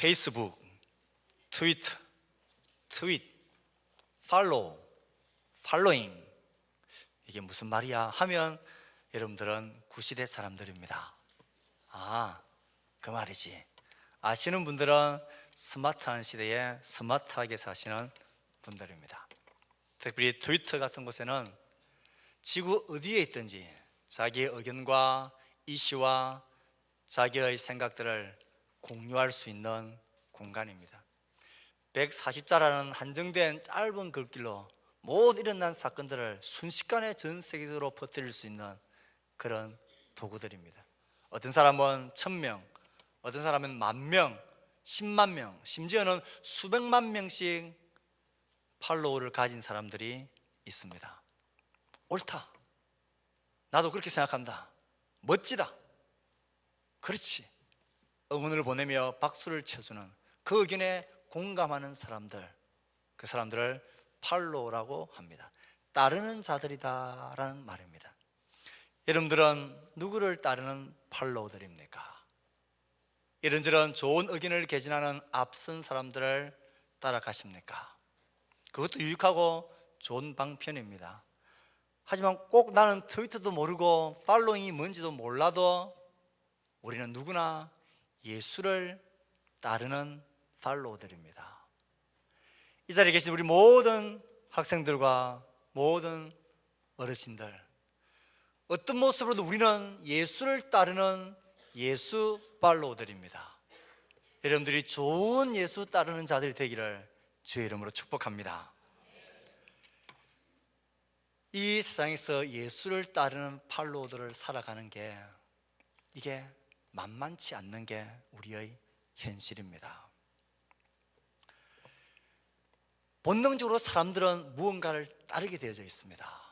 페이스북, 트위터, 트윗, 팔로잉, 이게 무슨 말이야 하면 여러분들은 구시대 사람들입니다. 그 말이지. 아시는 분들은 스마트한 시대에 스마트하게 사시는 분들입니다. 특별히 트위터 같은 곳에는 지구 어디에 있든지 자기의 의견과 이슈와 자기의 생각들을 공유할 수 있는 공간입니다. 140자라는 한정된 짧은 글길로 모든 일어난 사건들을 순식간에 전 세계적으로 퍼뜨릴 수 있는 그런 도구들입니다. 어떤 사람은 1000명, 어떤 사람은 10,000명, 10만 명, 심지어는 수백만 명씩 팔로워를 가진 사람들이 있습니다. 옳다, 나도 그렇게 생각한다, 멋지다, 그렇지, 응원을 보내며 박수를 쳐주는 그 의견에 공감하는 사람들, 그 사람들을 팔로워라고 합니다. 따르는 자들이다라는 말입니다. 여러분들은 누구를 따르는 팔로워들입니까? 이런저런 좋은 의견을 개진하는 앞선 사람들을 따라가십니까? 그것도 유익하고 좋은 방편입니다. 하지만 꼭 나는 트위터도 모르고 팔로잉이 뭔지도 몰라도 우리는 누구나 예수를 따르는 팔로워들입니다. 이 자리에 계신 우리 모든 학생들과 모든 어르신들, 어떤 모습으로도 우리는 예수를 따르는 예수 팔로워들입니다. 여러분들이 좋은 예수 따르는 자들이 되기를 주의 이름으로 축복합니다. 이 세상에서 예수를 따르는 팔로워들을 살아가는 게 이게 만만치 않는 게 우리의 현실입니다. 본능적으로 사람들은 무언가를 따르게 되어져 있습니다.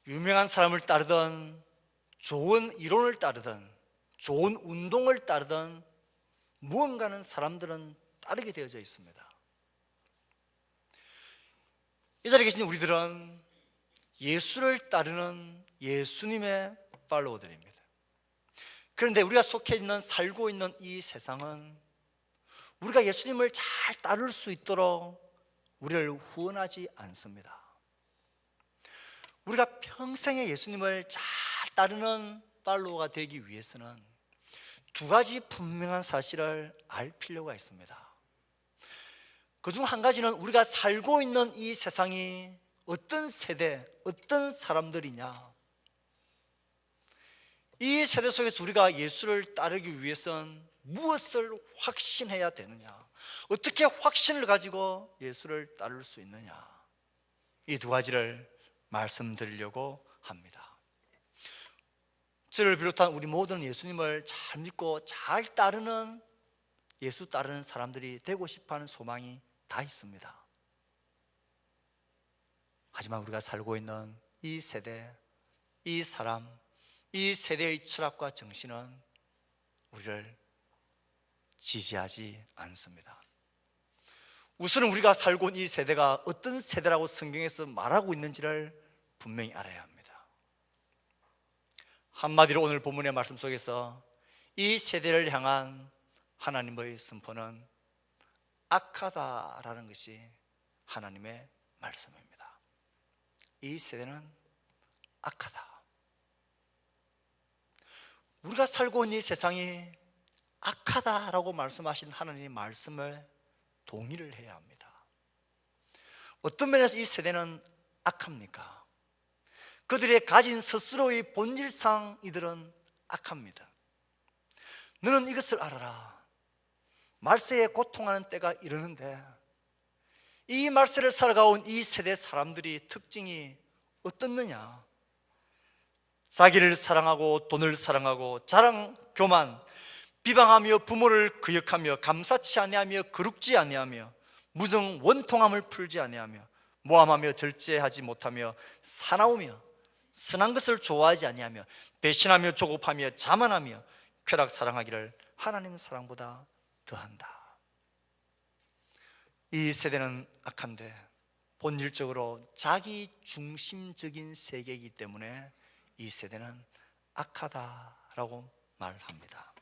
유명한 사람을 따르든 좋은 이론을 따르든 좋은 운동을 따르든 무언가는 사람들은 따르게 되어져 있습니다. 이 자리에 계신 우리들은 예수를 따르는 예수님의 팔로워들입니다. 그런데 우리가 속해 있는, 살고 있는 이 세상은 우리가 예수님을 잘 따를 수 있도록 우리를 후원하지 않습니다. 우리가 평생에 예수님을 잘 따르는 팔로워가 되기 위해서는 두 가지 분명한 사실을 알 필요가 있습니다. 그중 한 가지는 우리가 살고 있는 이 세상이 어떤 세대, 어떤 사람들이냐, 이 세대 속에서 우리가 예수를 따르기 위해서는 무엇을 확신해야 되느냐, 어떻게 확신을 가지고 예수를 따를 수 있느냐, 이 두 가지를 말씀드리려고 합니다. 저를 비롯한 우리 모든 예수님을 잘 믿고 잘 따르는, 예수 따르는 사람들이 되고 싶어하는 소망이 다 있습니다. 하지만 우리가 살고 있는 이 세대, 이 사람, 이 세대의 철학과 정신은 우리를 지지하지 않습니다. 우선 우리가 살고 있는 이 세대가 어떤 세대라고 성경에서 말하고 있는지를 분명히 알아야 합니다. 한마디로 오늘 본문의 말씀 속에서 이 세대를 향한 하나님의 선포는 악하다라는 것이 하나님의 말씀입니다. 이 세대는 악하다. 우리가 살고 있는 이 세상이 악하다라고 말씀하신 하나님의 말씀을 동의를 해야 합니다. 어떤 면에서 이 세대는 악합니까? 그들의 가진 스스로의 본질상 이들은 악합니다. 너는 이것을 알아라. 말세에 고통하는 때가 이르는데, 이 말세를 살아가온 이 세대 사람들이 특징이 어떻느냐? 자기를 사랑하고 돈을 사랑하고 자랑, 교만, 비방하며 부모를 거역하며 감사치 아니하며 거룩지 아니하며 무정 원통함을 풀지 아니하며 모함하며 절제하지 못하며 사나우며 선한 것을 좋아하지 아니하며 배신하며 조급하며 자만하며 쾌락 사랑하기를 하나님 사랑보다 더한다. 이 세대는 악한데 본질적으로 자기 중심적인 세계이기 때문에 이 세대는 악하다라고 말합니다.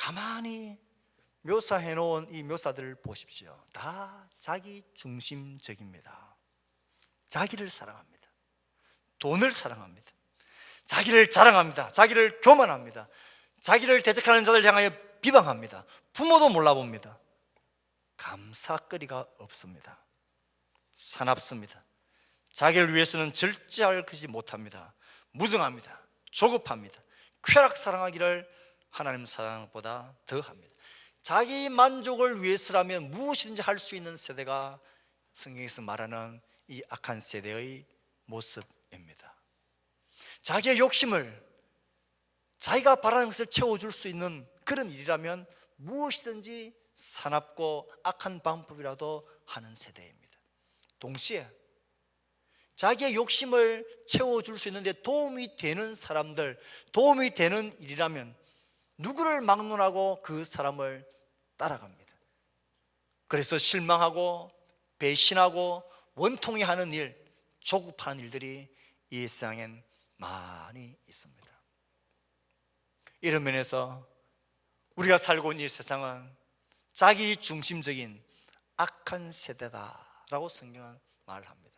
가만히 묘사해 놓은 이 묘사들을 보십시오. 다 자기 중심적입니다. 자기를 사랑합니다. 돈을 사랑합니다. 자기를 자랑합니다. 자기를 교만합니다. 자기를 대적하는 자들 향하여 비방합니다. 부모도 몰라봅니다. 감사거리가 없습니다. 사납습니다. 자기를 위해서는 절제할 것이 못합니다. 무정합니다. 조급합니다. 쾌락 사랑하기를 하나님 사랑보다 더합니다. 자기 만족을 위해서라면 무엇이든지 할 수 있는 세대가 성경에서 말하는 이 악한 세대의 모습입니다. 자기의 욕심을, 자기가 바라는 것을 채워줄 수 있는 그런 일이라면 무엇이든지 사납고 악한 방법이라도 하는 세대입니다. 동시에 자기의 욕심을 채워줄 수 있는데 도움이 되는 사람들, 도움이 되는 일이라면 누구를 막론하고 그 사람을 따라갑니다. 그래서 실망하고 배신하고 원통해 하는 일, 조급한 일들이 이 세상엔 많이 있습니다. 이런 면에서 우리가 살고 있는 이 세상은 자기 중심적인 악한 세대다라고 성경은 말합니다.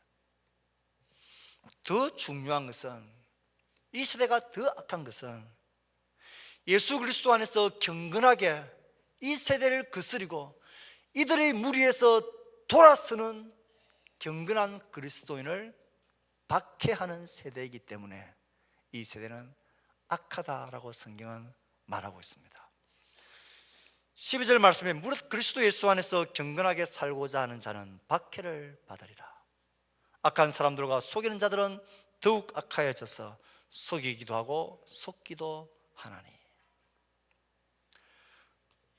더 중요한 것은, 이 세대가 더 악한 것은 예수 그리스도 안에서 경건하게 이 세대를 거스리고 이들의 무리에서 돌아서는 경건한 그리스도인을 박해하는 세대이기 때문에 이 세대는 악하다라고 성경은 말하고 있습니다. 12절 말씀에 무릇 그리스도 예수 안에서 경건하게 살고자 하는 자는 박해를 받으리라. 악한 사람들과 속이는 자들은 더욱 악하여져서 속이기도 하고 속기도 하나니.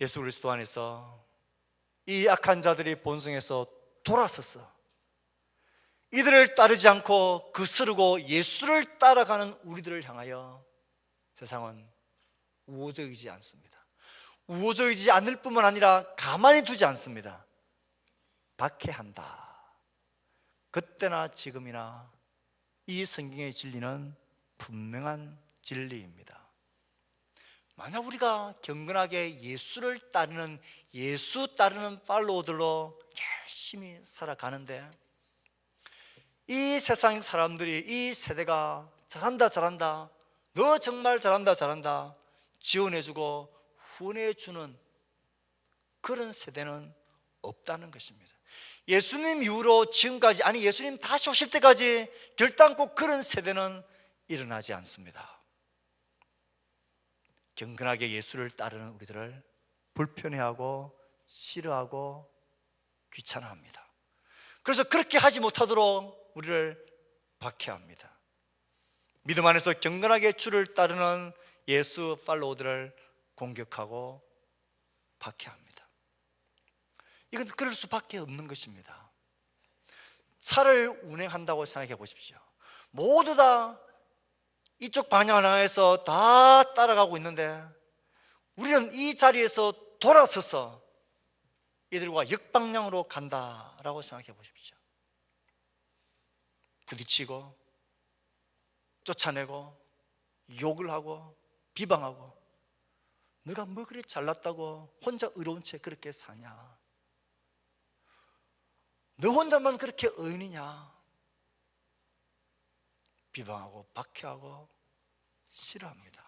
예수 그리스도 안에서 이 악한 자들이 본성에서 돌아서서 이들을 따르지 않고 거스르고 예수를 따라가는 우리들을 향하여 세상은 우호적이지 않습니다. 우호적이지 않을 뿐만 아니라 가만히 두지 않습니다. 박해한다. 그때나 지금이나 이 성경의 진리는 분명한 진리입니다. 만약 우리가 경건하게 예수를 따르는, 예수 따르는 팔로워들로 열심히 살아가는데 이 세상 사람들이, 이 세대가 잘한다 잘한다, 너 정말 잘한다 잘한다 지원해주고 후원해주는 그런 세대는 없다는 것입니다. 예수님 이후로 지금까지, 아니 예수님 다시 오실 때까지 결단코 그런 세대는 일어나지 않습니다. 경건하게 예수를 따르는 우리들을 불편해하고 싫어하고 귀찮아합니다. 그래서 그렇게 하지 못하도록 우리를 박해합니다. 믿음 안에서 경건하게 주를 따르는 예수 팔로워들을 공격하고 박해합니다. 이건 그럴 수밖에 없는 것입니다. 차를 운행한다고 생각해 보십시오. 모두 다 이쪽 방향을 향해서 다 따라가고 있는데 우리는 이 자리에서 돌아서서 이들과 역방향으로 간다라고 생각해 보십시오. 부딪히고 쫓아내고 욕을 하고 비방하고, 너가 뭐 그리 잘났다고 혼자 의로운 채 그렇게 사냐, 너 혼자만 그렇게 의인이냐, 비방하고 박해하고 싫어합니다.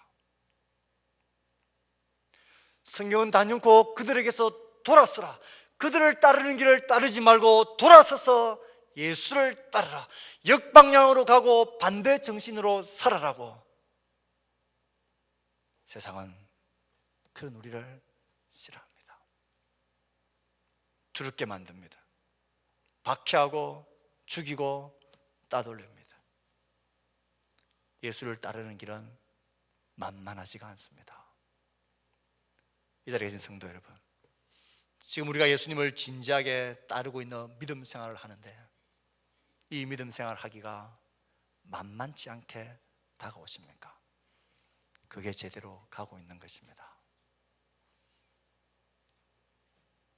성경은 단연코 그들에게서 돌아서라, 그들을 따르는 길을 따르지 말고 돌아서서 예수를 따르라, 역방향으로 가고 반대 정신으로 살아라고. 세상은 그런 우리를 싫어합니다. 두렵게 만듭니다. 박해하고 죽이고 따돌립니다. 예수를 따르는 길은 만만하지가 않습니다. 이 자리에 계신 성도 여러분, 지금 우리가 예수님을 진지하게 따르고 있는 믿음 생활을 하는데 이 믿음 생활을 하기가 만만치 않게 다가오십니까? 그게 제대로 가고 있는 것입니다.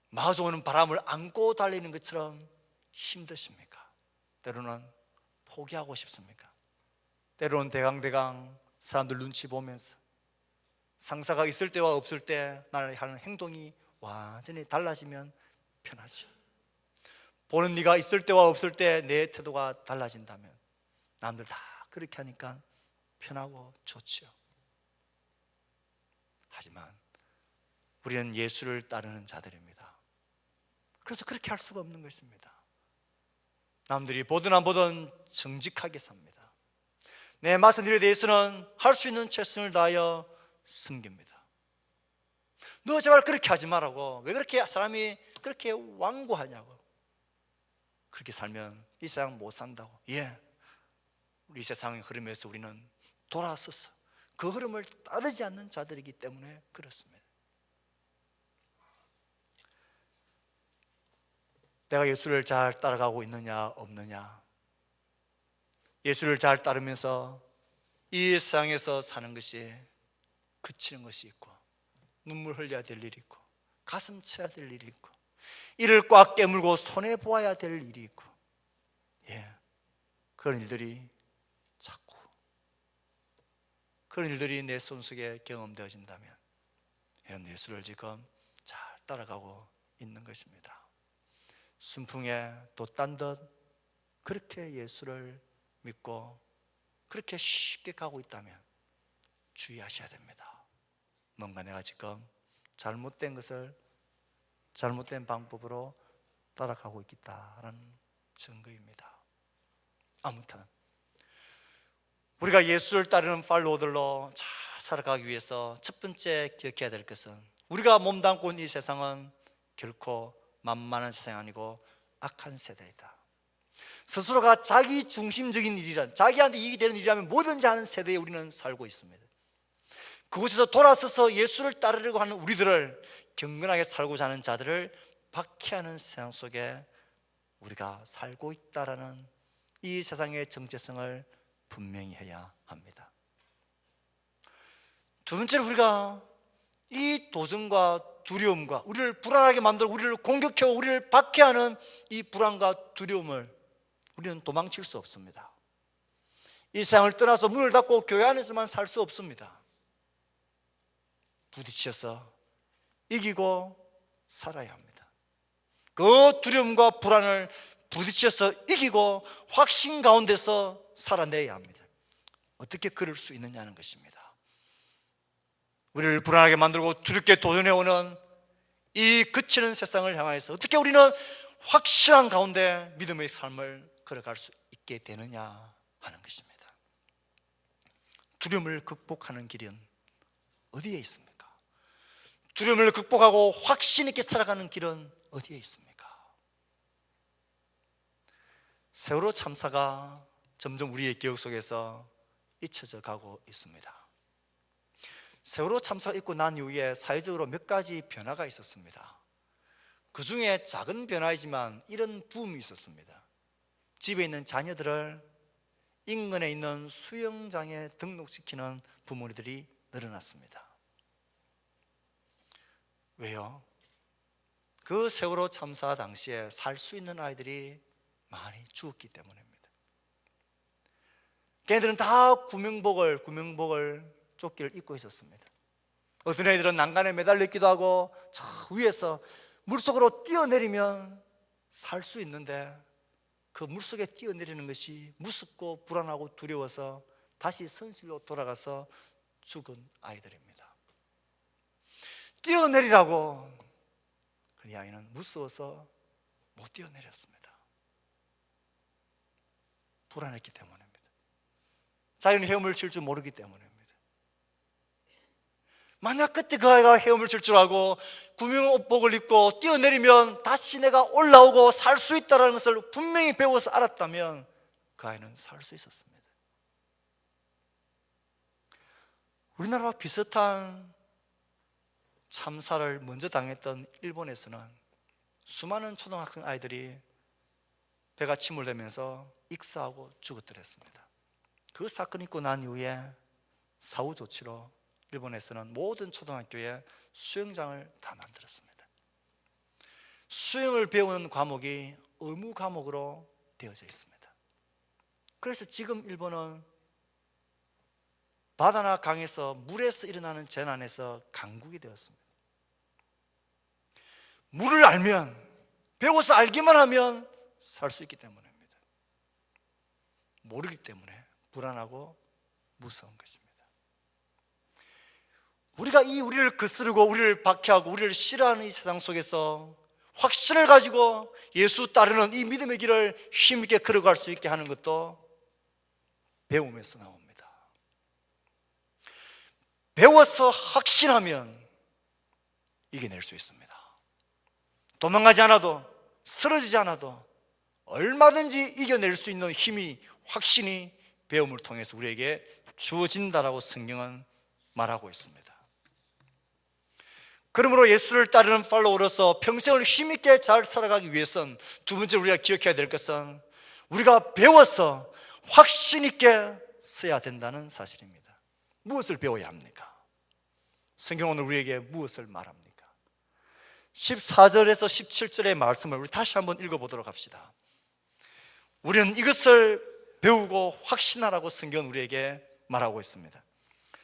마주오는 바람을 안고 달리는 것처럼 힘드십니까? 때로는 포기하고 싶습니까? 때로는 대강대강 사람들 눈치 보면서 상사가 있을 때와 없을 때 나를 하는 행동이 완전히 달라지면 편하죠. 보는 네가 있을 때와 없을 때 내 태도가 달라진다면 남들 다 그렇게 하니까 편하고 좋죠. 하지만 우리는 예수를 따르는 자들입니다. 그래서 그렇게 할 수가 없는 것입니다. 남들이 보든 안 보든 정직하게 삽니다. 내 맡은 일에 대해서는 할 수 있는 최선을 다하여 섬깁니다. 너 제발 그렇게 하지 말라고. 왜 그렇게 사람이 그렇게 완고하냐고. 그렇게 살면 이 세상 못 산다고. 우리 세상의 흐름에서 우리는 돌아서서 그 흐름을 따르지 않는 자들이기 때문에 그렇습니다. 내가 예수를 잘 따라가고 있느냐 없느냐, 예수를 잘 따르면서 이 세상에서 사는 것이 그치는 것이 있고, 눈물 흘려야 될 일이 있고, 가슴 쳐야 될 일이 있고, 이를 꽉 깨물고 손해보아야 될 일이 있고, 그런 일들이 자꾸 그런 일들이 내 손속에 경험되어진다면 이런 예수를 지금 잘 따라가고 있는 것입니다. 순풍에 돛단 듯 그렇게 예수를 믿고 그렇게 쉽게 가고 있다면 주의하셔야 됩니다. 뭔가 내가 지금 잘못된 것을 잘못된 방법으로 따라가고 있다라는 증거입니다. 아무튼 우리가 예수를 따르는 팔로워들로 잘 살아가기 위해서 첫 번째 기억해야 될 것은, 우리가 몸담고 있는 이 세상은 결코 만만한 세상이 아니고 악한 세대이다. 스스로가 자기 중심적인 일이란, 자기한테 이익이 되는 일이라면 뭐든지 하는 세대에 우리는 살고 있습니다. 그곳에서 돌아서서 예수를 따르려고 하는 우리들을, 경건하게 살고자 하는 자들을 박해하는 세상 속에 우리가 살고 있다라는 이 세상의 정체성을 분명히 해야 합니다. 두 번째로, 우리가 이 도전과 두려움과 우리를 불안하게 만들고 우리를 공격해오고 우리를 박해하는 이 불안과 두려움을 우리는 도망칠 수 없습니다. 이 세상을 떠나서 문을 닫고 교회 안에서만 살 수 없습니다. 부딪혀서 이기고 살아야 합니다. 그 두려움과 불안을 부딪혀서 이기고 확신 가운데서 살아내야 합니다. 어떻게 그럴 수 있느냐는 것입니다. 우리를 불안하게 만들고 두렵게 도전해오는 이 그치는 세상을 향해서 어떻게 우리는 확실한 가운데 믿음의 삶을 걸어갈 수 있게 되느냐 하는 것입니다. 두려움을 극복하는 길은 어디에 있습니까? 두려움을 극복하고 확신 있게 살아가는 길은 어디에 있습니까? 세월호 참사가 점점 우리의 기억 속에서 잊혀져 가고 있습니다. 세월호 참사가 있고 난 이후에 사회적으로 몇 가지 변화가 있었습니다. 그 중에 작은 변화이지만 이런 부음이 있었습니다. 집에 있는 자녀들을 인근에 있는 수영장에 등록시키는 부모들이 늘어났습니다. 왜요? 그 세월호 참사 당시에 살 수 있는 아이들이 많이 죽었기 때문입니다. 걔네들은 다 구명복을 조끼를 입고 있었습니다. 어떤 애들은 난간에 매달렸기도 하고 저 위에서 물속으로 뛰어내리면 살 수 있는데 그 물속에 뛰어내리는 것이 무섭고 불안하고 두려워서 다시 선실로 돌아가서 죽은 아이들입니다. 뛰어내리라고 그 아이는 무서워서 못 뛰어내렸습니다. 불안했기 때문입니다. 자기는 헤엄을 칠 줄 모르기 때문입니다. 만약 그때 그 아이가 헤엄을 칠 줄 알고 구명옷복을 입고 뛰어내리면 다시 내가 올라오고 살 수 있다는 것을 분명히 배워서 알았다면 그 아이는 살 수 있었습니다. 우리나라와 비슷한 참사를 먼저 당했던 일본에서는 수많은 초등학생 아이들이 배가 침몰되면서 익사하고 죽었더랬습니다. 그 사건이 있고 난 이후에 사후 조치로 일본에서는 모든 초등학교에 수영장을 다 만들었습니다. 수영을 배우는 과목이 의무 과목으로 되어져 있습니다. 그래서 지금 일본은 바다나 강에서 물에서 일어나는 재난에서 강국이 되었습니다. 물을 알면, 배워서 알기만 하면 살 수 있기 때문입니다. 모르기 때문에 불안하고 무서운 것입니다. 우리가 우리를 거스르고 우리를 박해하고 우리를 싫어하는 이 세상 속에서 확신을 가지고 예수 따르는 이 믿음의 길을 힘있게 걸어갈 수 있게 하는 것도 배움에서 나옵니다. 배워서 확신하면 이겨낼 수 있습니다. 도망가지 않아도, 쓰러지지 않아도 얼마든지 이겨낼 수 있는 힘이, 확신이 배움을 통해서 우리에게 주어진다라고 성경은 말하고 있습니다. 그러므로 예수를 따르는 팔로워로서 평생을 힘있게 잘 살아가기 위해서는 두 번째 우리가 기억해야 될 것은 우리가 배워서 확신 있게 써야 된다는 사실입니다. 무엇을 배워야 합니까? 성경은 우리에게 무엇을 말합니까? 14절에서 17절의 말씀을 우리 다시 한번 읽어보도록 합시다. 우리는 이것을 배우고 확신하라고 성경은 우리에게 말하고 있습니다.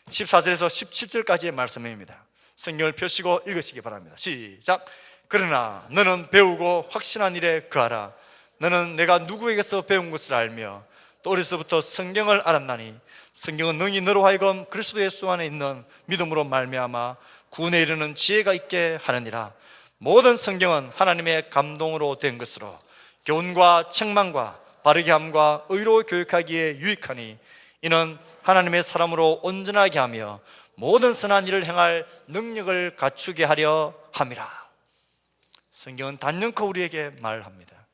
14절에서 17절까지의 말씀입니다. 성경을 펴시고 읽으시기 바랍니다. 시작. 그러나 너는 배우고 확신한 일에 거하라. 너는 내가 누구에게서 배운 것을 알며 또 어려서부터 성경을 알았나니 성경은 능히 너로 하여금 그리스도 예수 안에 있는 믿음으로 말미암아 구원에 이르는 지혜가 있게 하느니라. 모든 성경은 하나님의 감동으로 된 것으로 교훈과 책망과 바르게 함과 의로 교육하기에 유익하니 이는 하나님의 사람으로 온전하게 하며 모든 선한 일을 행할 능력을 갖추게 하려 함이라. 성경은 단연코 우리에게 말합니다.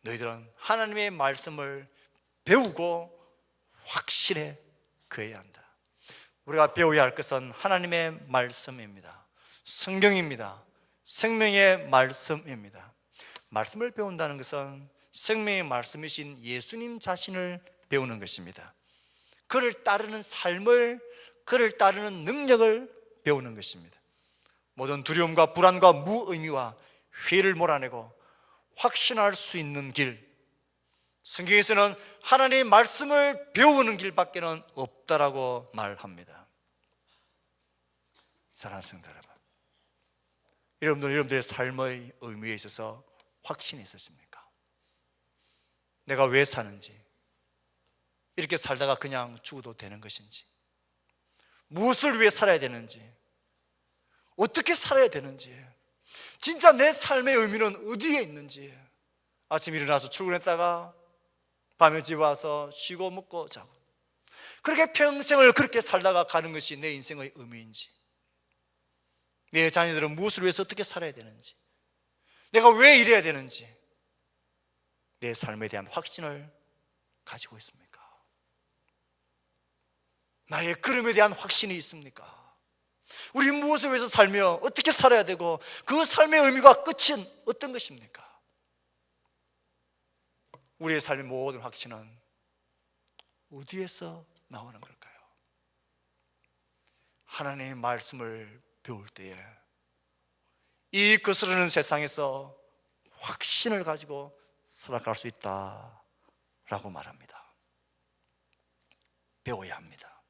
너희들은 하나님의 말씀을 배우고 확실해 그해야 한다. 우리가 배워야 할 것은 하나님의 말씀입니다. 성경입니다. 생명의 말씀입니다. 말씀을 배운다는 것은 생명의 말씀이신 예수님 자신을 배우는 것입니다. 그를 따르는 삶을, 그를 따르는 능력을 배우는 것입니다. 모든 두려움과 불안과 무의미와 회의를 몰아내고 확신할 수 있는 길, 성경에서는 하나님의 말씀을 배우는 길밖에는 없다라고 말합니다. 사랑하는 성도 여러분, 여러분들의 삶의 의미에 있어서 확신이 있으십니까? 내가 왜 사는지, 이렇게 살다가 그냥 죽어도 되는 것인지, 무엇을 위해 살아야 되는지, 어떻게 살아야 되는지, 진짜 내 삶의 의미는 어디에 있는지, 아침 일어나서 출근했다가 밤에 집 와서 쉬고 먹고 자고, 그렇게 평생을 그렇게 살다가 가는 것이 내 인생의 의미인지, 내 자녀들은 무엇을 위해서 어떻게 살아야 되는지, 내가 왜 이래야 되는지, 내 삶에 대한 확신을 가지고 있습니까? 나의 걸음에 대한 확신이 있습니까? 우리 무엇을 위해서 살며 어떻게 살아야 되고 그 삶의 의미가 끝은 어떤 것입니까? 우리의 삶의 모든 확신은 어디에서 나오는 걸까요? 하나님의 말씀을 배울 때에 이 거스르는 세상에서 확신을 가지고 살아갈 수 있다라고 말합니다. 배워야 합니다.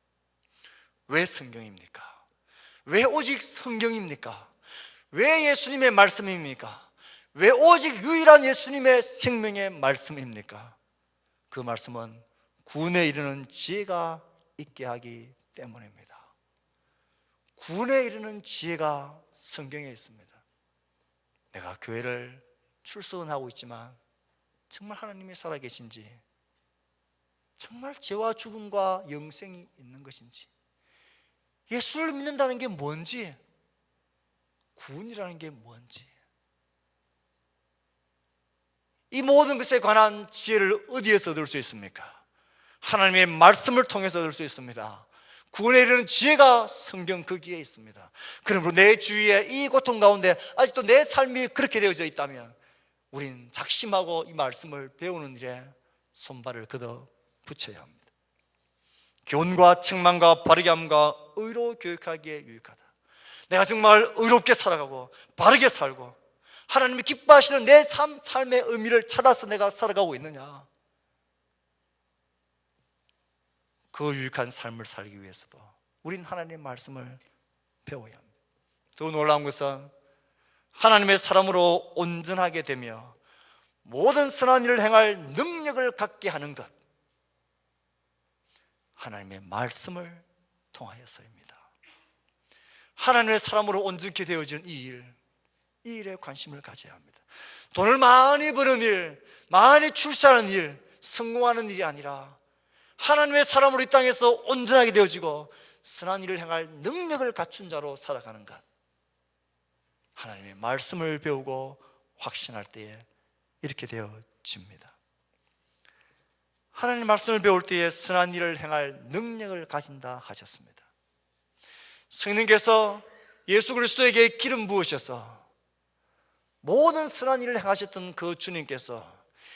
왜 성경입니까? 왜 오직 성경입니까? 왜 예수님의 말씀입니까? 왜 오직 유일한 예수님의 생명의 말씀입니까? 그 말씀은 구원에 이르는 지혜가 있게 하기 때문입니다. 구원에 이르는 지혜가 성경에 있습니다. 내가 교회를 출석하고 있지만 정말 하나님이 살아계신지, 정말 죄와 죽음과 영생이 있는 것인지, 예수를 믿는다는 게 뭔지, 구원이라는 게 뭔지, 이 모든 것에 관한 지혜를 어디에서 얻을 수 있습니까? 하나님의 말씀을 통해서 얻을 수 있습니다. 구원에 이르는 지혜가 성경 거기에 있습니다. 그러므로 내 주위에 이 고통 가운데 아직도 내 삶이 그렇게 되어져 있다면 우린 작심하고 이 말씀을 배우는 일에 손발을 걷어 붙여야 합니다. 교훈과 책망과 바르게 함과 의로 교육하기에 유익하다. 내가 정말 의롭게 살아가고 바르게 살고 하나님이 기뻐하시는 내 삶의 의미를 찾아서 내가 살아가고 있느냐, 그 유익한 삶을 살기 위해서도 우린 하나님의 말씀을 배워야 합니다. 더 놀라운 것은 하나님의 사람으로 온전하게 되며 모든 선한 일을 행할 능력을 갖게 하는 것, 하나님의 말씀을 통하여서입니다. 하나님의 사람으로 온전케 되어진 이 일에 관심을 가져야 합니다. 돈을 많이 버는 일, 많이 출세하는 일, 성공하는 일이 아니라 하나님의 사람으로 이 땅에서 온전하게 되어지고 선한 일을 행할 능력을 갖춘 자로 살아가는 것, 하나님의 말씀을 배우고 확신할 때에 이렇게 되어집니다. 하나님의 말씀을 배울 때에 선한 일을 행할 능력을 가진다 하셨습니다. 성령께서 예수 그리스도에게 기름 부으셔서 모든 선한 일을 행하셨던 그 주님께서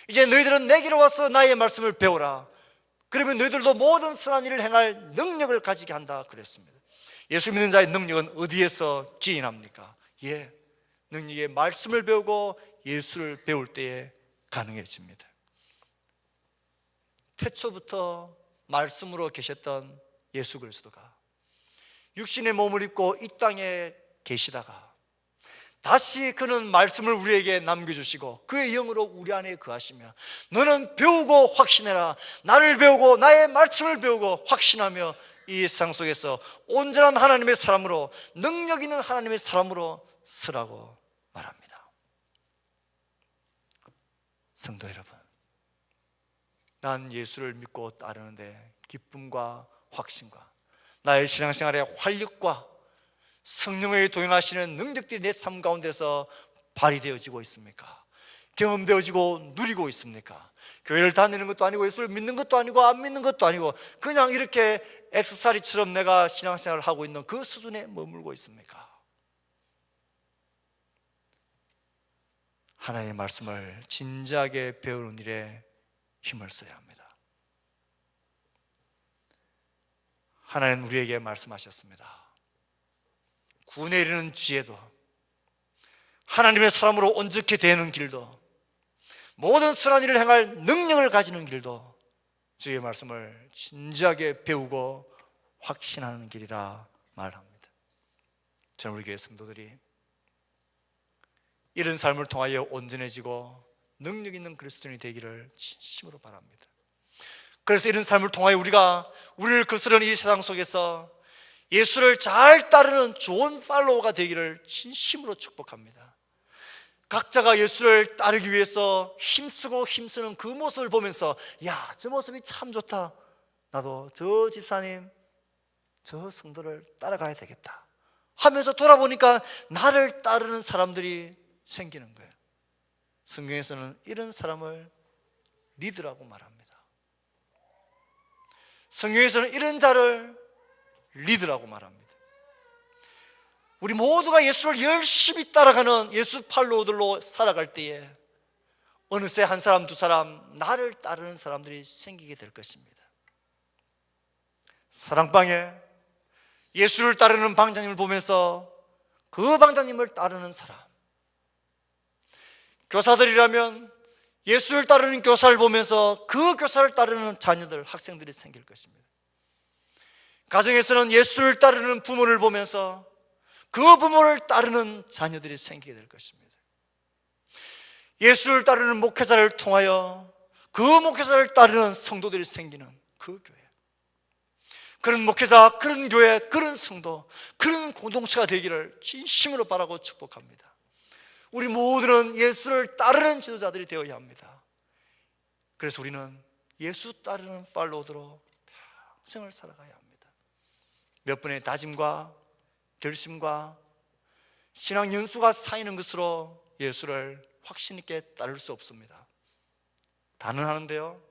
이제 너희들은 내게로 와서 나의 말씀을 배우라. 그러면 너희들도 모든 선한 일을 행할 능력을 가지게 한다 그랬습니다. 예수 믿는 자의 능력은 어디에서 기인합니까? 능력의 말씀을 배우고 예수를 배울 때에 가능해집니다. 태초부터 말씀으로 계셨던 예수 그리스도가 육신의 몸을 입고 이 땅에 계시다가 다시 그는 말씀을 우리에게 남겨주시고 그의 영으로 우리 안에 거하시며 너는 배우고 확신해라. 나를 배우고 나의 말씀을 배우고 확신하며 이 세상 속에서 온전한 하나님의 사람으로, 능력 있는 하나님의 사람으로 서라고 말합니다. 성도 여러분, 난 예수를 믿고 따르는데 기쁨과 확신과 나의 신앙생활의 활력과 성령의 동행하시는 능력들이 내 삶 가운데서 발휘되어지고 있습니까? 경험되어지고 누리고 있습니까? 교회를 다니는 것도 아니고 예수를 믿는 것도 아니고 안 믿는 것도 아니고 그냥 이렇게 액세서리처럼 내가 신앙생활을 하고 있는 그 수준에 머물고 있습니까? 하나님의 말씀을 진지하게 배우는 일에 힘을 써야 합니다. 하나님 우리에게 말씀하셨습니다. 구원에 이르는 지혜도, 하나님의 사람으로 온전케 되는 길도, 모든 선한 일을 행할 능력을 가지는 길도 주의 말씀을 진지하게 배우고 확신하는 길이라 말합니다. 저는 우리 교회 성도들이 이런 삶을 통하여 온전해지고 능력 있는 그리스도인이 되기를 진심으로 바랍니다. 그래서 이런 삶을 통하여 우리를 거스르는 이 세상 속에서 예수를 잘 따르는 좋은 팔로워가 되기를 진심으로 축복합니다. 각자가 예수를 따르기 위해서 힘쓰고 힘쓰는 그 모습을 보면서 저 모습이 참 좋다. 나도 저 집사님, 저 성도를 따라가야 되겠다 하면서 돌아보니까 나를 따르는 사람들이 생기는 거예요. 성경에서는 이런 사람을 리더라고 말합니다. 성경에서는 이런 자를 리더라고 말합니다. 우리 모두가 예수를 열심히 따라가는 예수 팔로워들로 살아갈 때에 어느새 한 사람 두 사람 나를 따르는 사람들이 생기게 될 것입니다. 사랑방에 예수를 따르는 방장님을 보면서 그 방장님을 따르는 사람, 교사들이라면 예수를 따르는 교사를 보면서 그 교사를 따르는 자녀들, 학생들이 생길 것입니다. 가정에서는 예수를 따르는 부모를 보면서 그 부모를 따르는 자녀들이 생기게 될 것입니다. 예수를 따르는 목회자를 통하여 그 목회자를 따르는 성도들이 생기는 그 교회, 그런 목회자, 그런 교회, 그런 성도, 그런 공동체가 되기를 진심으로 바라고 축복합니다. 우리 모두는 예수를 따르는 지도자들이 되어야 합니다. 그래서 우리는 예수 따르는 팔로워로 평생을 살아가야 합니다. 몇 번의 다짐과 결심과 신앙 연수가 쌓이는 것으로 예수를 확신 있게 따를 수 없습니다. 다는 하는데요,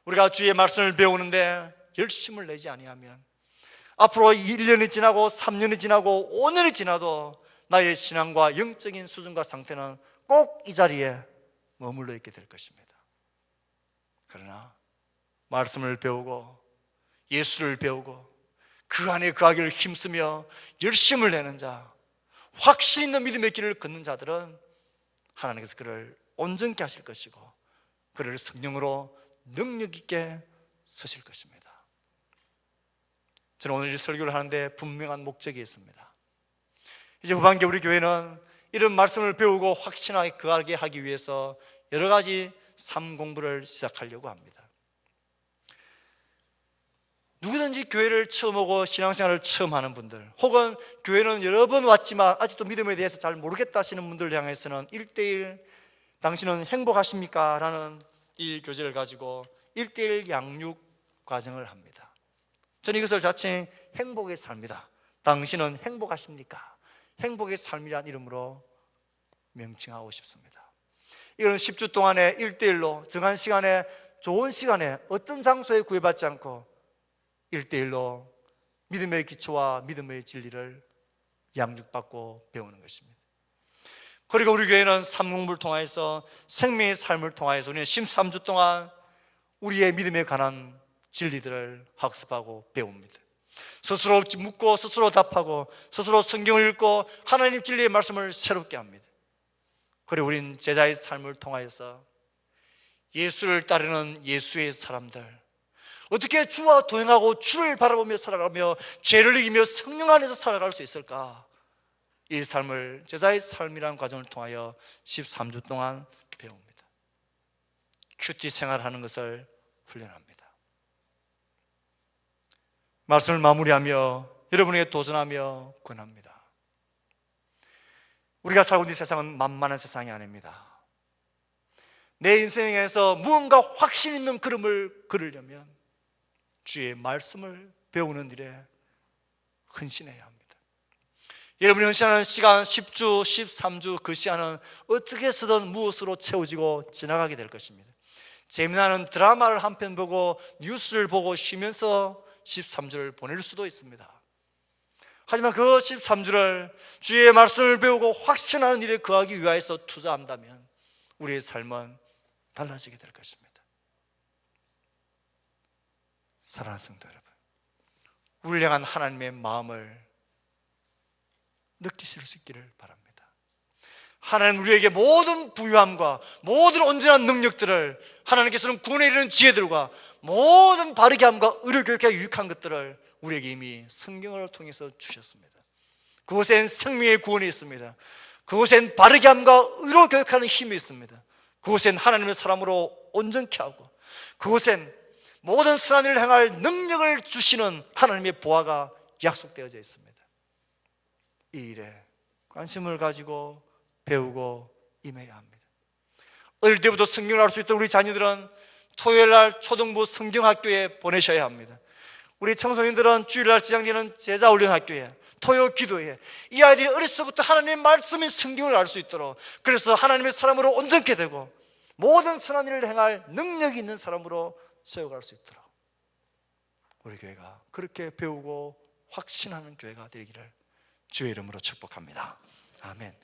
우리가 주의 말씀을 배우는데 열심을 내지 아니하면 앞으로 1년이 지나고 3년이 지나고 5년이 지나도 나의 신앙과 영적인 수준과 상태는 꼭 이 자리에 머물러 있게 될 것입니다. 그러나 말씀을 배우고 예수를 배우고 그 안에 거하기를 힘쓰며 열심을 내는 자, 확신 있는 믿음의 길을 걷는 자들은 하나님께서 그를 온전케 하실 것이고 그를 성령으로 능력 있게 서실 것입니다. 저는 오늘 이 설교를 하는데 분명한 목적이 있습니다. 이제 후반기 우리 교회는 이런 말씀을 배우고 확신하게 거하게 하기 위해서 여러 가지 삶 공부를 시작하려고 합니다. 누구든지 교회를 처음 오고 신앙생활을 처음 하는 분들, 혹은 교회는 여러 번 왔지만 아직도 믿음에 대해서 잘 모르겠다 하시는 분들을 향해서는 1:1 당신은 행복하십니까? 라는 이 교재를 가지고 1:1 양육 과정을 합니다. 저는 이것을 자칭 행복의 삶이다, 당신은 행복하십니까? 행복의 삶이란 이름으로 명칭하고 싶습니다. 이거는 10주 동안에 1:1로 정한 시간에, 좋은 시간에, 어떤 장소에 구애받지 않고 1:1로 믿음의 기초와 믿음의 진리를 양육받고 배우는 것입니다. 그리고 우리 교회는 삶공부를 통해서, 생명의 삶을 통해서 우리는 13주 동안 우리의 믿음에 관한 진리들을 학습하고 배웁니다. 스스로 묻고 스스로 답하고 스스로 성경을 읽고 하나님 진리의 말씀을 새롭게 합니다. 그리고 우리는 제자의 삶을 통하여서 예수를 따르는 예수의 사람들, 어떻게 주와 동행하고 주를 바라보며 살아가며 죄를 이기며 성령 안에서 살아갈 수 있을까? 이 삶을, 제자의 삶이라는 과정을 통하여 13주 동안 배웁니다. 큐티 생활하는 것을 훈련합니다. 말씀을 마무리하며 여러분에게 도전하며 권합니다. 우리가 살고 있는 세상은 만만한 세상이 아닙니다. 내 인생에서 무언가 확신 있는 걸음을 걸으려면 주의 말씀을 배우는 일에 헌신해야 합니다. 여러분이 헌신하는 시간 10주, 13주, 그 시간은 어떻게 해서든 무엇으로 채워지고 지나가게 될 것입니다. 재미나는 드라마를 한 편 보고 뉴스를 보고 쉬면서 13주를 보낼 수도 있습니다. 하지만 그 13주를 주의 말씀을 배우고 확신하는 일에 거하기 위하여서 투자한다면 우리의 삶은 달라지게 될 것입니다. 사랑하는 성도 여러분, 우리를 향한 하나님의 마음을 느끼실 수 있기를 바랍니다. 하나님 우리에게 모든 부유함과 모든 온전한 능력들을, 하나님께서는 구원에 이르는 지혜들과 모든 바르게 함과 의를 교육하기 유익한 것들을 우리에게 이미 성경을 통해서 주셨습니다. 그곳엔 생명의 구원이 있습니다. 그곳엔 바르게 함과 의로 교육하는 힘이 있습니다. 그곳엔 하나님의 사람으로 온전케 하고, 그곳엔 모든 선한 일을 행할 능력을 주시는 하나님의 보화가 약속되어져 있습니다. 이 일에 관심을 가지고 배우고 임해야 합니다. 어릴 때부터 성경을 알 수 있던 우리 자녀들은 토요일날 초등부 성경학교에 보내셔야 합니다. 우리 청소년들은 주일날 지정되는 제자훈련학교에, 토요 기도에, 이 아이들이 어려서부터 하나님의 말씀인 성경을 알 수 있도록, 그래서 하나님의 사람으로 온전케 되고 모든 선한 일을 행할 능력이 있는 사람으로 세워갈 수 있도록 우리 교회가 그렇게 배우고 확신하는 교회가 되기를 주의 이름으로 축복합니다. 아멘.